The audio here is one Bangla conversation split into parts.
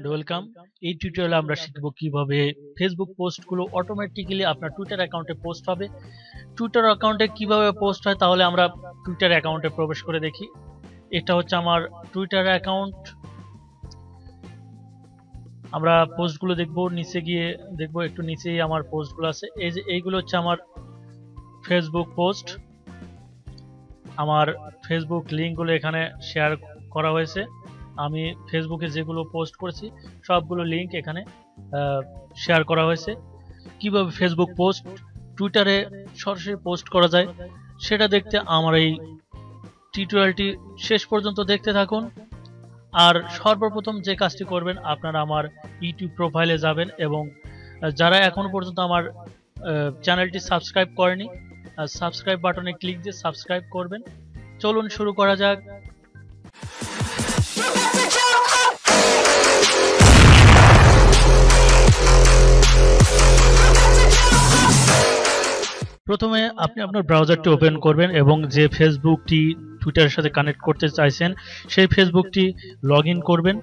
And welcome. এই টিউটোরিয়ালে আমরা শিখব কিভাবে ফেসবুক পোস্টগুলো অটোমেটিক্যালি আপনার টুইটার অ্যাকাউন্টে পোস্ট হবে। টুইটার অ্যাকাউন্টে কিভাবে পোস্ট হয় তাহলে আমরা টুইটার অ্যাকাউন্টে প্রবেশ করে দেখি। এটা হচ্ছে আমার টুইটার অ্যাকাউন্ট। আমরা পোস্টগুলো দেখব, নিচে গিয়ে দেখব, একটু নিচেই আমার পোস্টগুলো আছে। এই যে এইগুলো হচ্ছে আমার ফেসবুক পোস্ট। আমার ফেসবুক লিঙ্কগুলো এখানে শেয়ার করা হয়েছে। আমি ফেসবুকে যেগুলো পোস্ট করেছি সবগুলো লিঙ্ক এখানে শেয়ার করা হয়েছে। কিভাবে ফেসবুক পোস্ট টুইটারে সরাসরি পোস্ট করা যায় সেটা দেখতে আমার এই টিউটোরিয়ালটি শেষ পর্যন্ত দেখতে থাকুন। আর সর্বপ্রথম যে কাজটি করবেন, আপনারা আমার ইউটিউব প্রোফাইলে যাবেন এবং যারা এখনো পর্যন্ত আমার চ্যানেলটি সাবস্ক্রাইব করেনি, সাবস্ক্রাইব বাটনে ক্লিক দিয়ে সাবস্ক্রাইব করবেন। চলুন শুরু করা যাক। প্রথমে আপনি আপনার ব্রাউজারটি ওপেন করবেন এবং যে ফেসবুকটি টুইটারের সাথে কানেক্ট করতে চাইছেন সেই ফেসবুকটি লগইন করবেন।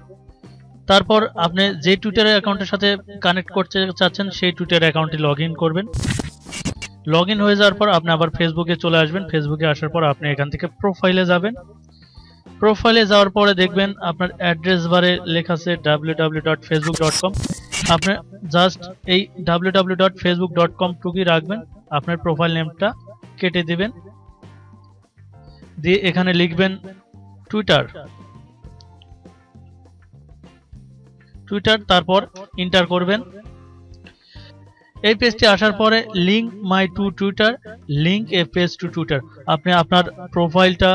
তারপর আপনি যে টুইটার অ্যাকাউন্টের সাথে কানেক্ট করতে চাচ্ছেন সেই টুইটার অ্যাকাউন্টটি লগইন করবেন। লগইন হয়ে যাওয়ার পর আপনি আবার ফেসবুকে চলে আসবেন। ফেসবুকে আসার পর আপনি এখান থেকে প্রোফাইলে যাবেন। প্রোফাইলে যাওয়ার পরে দেখবেন আপনার অ্যাড্রেস বারে লেখা আছে www.facebook.com। আপনি জাস্ট এই www.facebook.com টুকুই রাখবেন। আপনার প্রোফাইল নেমটা কেটে দিবেন, দিয়ে এখানে লিখবেন টুইটার, তারপর এন্টার করবেন। এই পেজটি আসার পরে link my to Twitter, link a page to Twitter. আপনি আপনার প্রোফাইলটা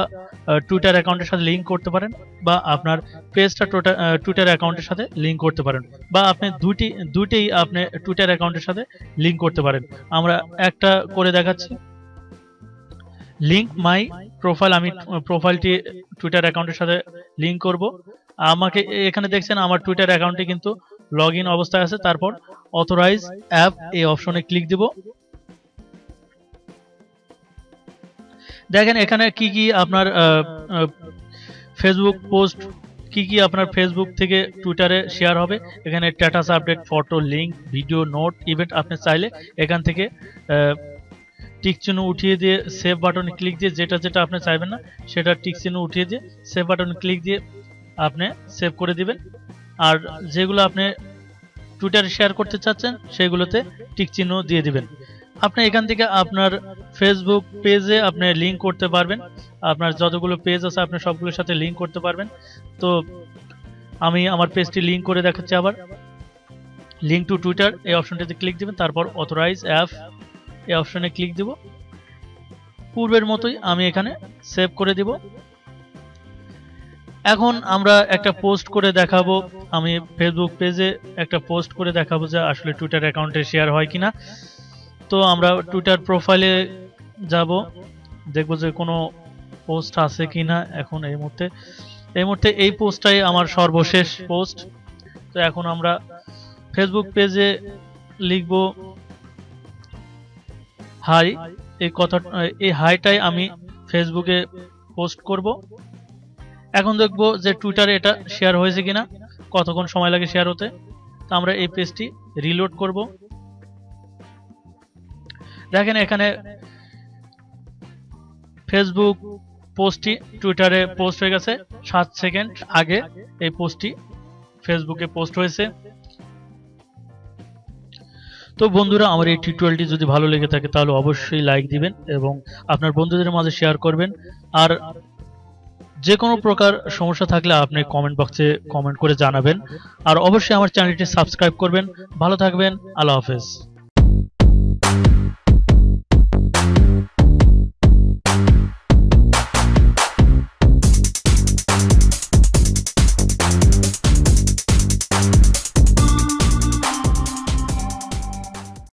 টুইটার অ্যাকাউন্টের সাথে লিংক করতে পারেন বা আপনার পেজটা টুইটার অ্যাকাউন্টের সাথে লিংক করতে পারেন, বা আপনি দুইটাই আপনি টুইটার অ্যাকাউন্টের সাথে লিংক করতে পারেন। আমরা একটা করে দেখাচ্ছি। লিংক মাই প্রোফাইল, আমি প্রোফাইলটি টুইটার অ্যাকাউন্টের সাথে লিংক করব। আমাকে এখানে দেখছেন আমার টুইটার অ্যাকাউন্টটি কিন্তু লগইন অবস্থায় আছে। তারপর অথরাইজ অ্যাপ এই অপশনে ক্লিক দিব। দেখেন এখানে কি কি আপনার ফেসবুক পোস্ট কি আপনার ফেসবুক থেকে টুইটারে শেয়ার হবে। এখানে status update, photo, link, video, note, event. আপনি চাইলে এখান থেকে টিক চিহ্ন উঠিয়ে দিয়ে সেভ বাটনে ক্লিক দিয়ে যেটা আপনি চাইবেন না সেটা টিক চিহ্ন উঠিয়ে দিয়ে সেভ বাটনে ক্লিক দিয়ে আপনি সেভ করে দিবেন। আর যেগুলো আপনি টুইটারে শেয়ার করতে চাচ্ছেন সেগুলোতে টিক চিহ্ন দিয়ে দিবেন। আপনি এখান থেকে আপনার ফেসবুক পেজে আপনি লিংক করতে পারবেন। আপনার যতগুলো পেজ আছে আপনি সবগুলোর সাথে লিংক করতে পারবেন। তো আমি আমার পেজটি লিংক করে দেখাচ্ছি। আবার লিংক টু টুইটার এই অপশনটিতে ক্লিক দিবেন, তারপর অথরাইজ অ্যাপ এই অপশনে ক্লিক দিব। পূর্বের মতোই আমি এখানে সেভ করে দিব। এখন আমরা একটা পোস্ট করে দেখাবো। আমি ফেসবুক পেজে একটা পোস্ট করে দেখাবো যে আসলে টুইটার অ্যাকাউন্টে শেয়ার হয় কিনা। তো আমরা টুইটার প্রোফাইলে যাব, দেখব যে কোনো পোস্ট আছে কিনা। এখন এই মুহূর্তে এই পোস্টটাই আমার সর্বশেষ পোস্ট। তো এখন আমরা ফেসবুক পেজে লিখব হাই। এই হাইটাই আমি ফেসবুকে পোস্ট করব। এখন দেখব যে টুইটারে এটা শেয়ার হয়েছে কিনা, কতক্ষণ সময় লাগে শেয়ার হতে। তো আমরা এই পেজটি রিলোড করব। দেখেন এখানে ফেসবুক পোস্টটি টুইটারে পোস্ট হয়ে গেছে। 7 সেকেন্ড আগে এই পোস্টটি ফেসবুকে পোস্ট হয়েছে। তো বন্ধুরা, আমার এই টিউটোরিয়ালটি যদি ভালো লেগে থাকে তাহলে অবশ্যই লাইক দিবেন এবং আপনার বন্ধুদের মাঝে শেয়ার করবেন। আর যে কোনো প্রকার সমস্যা থাকলে আপনি কমেন্ট বক্সে কমেন্ট করে জানাবেন। আর অবশ্যই আমার চ্যানেলটি সাবস্ক্রাইব করবেন। ভালো থাকবেন। আল্লাহ হাফেজ।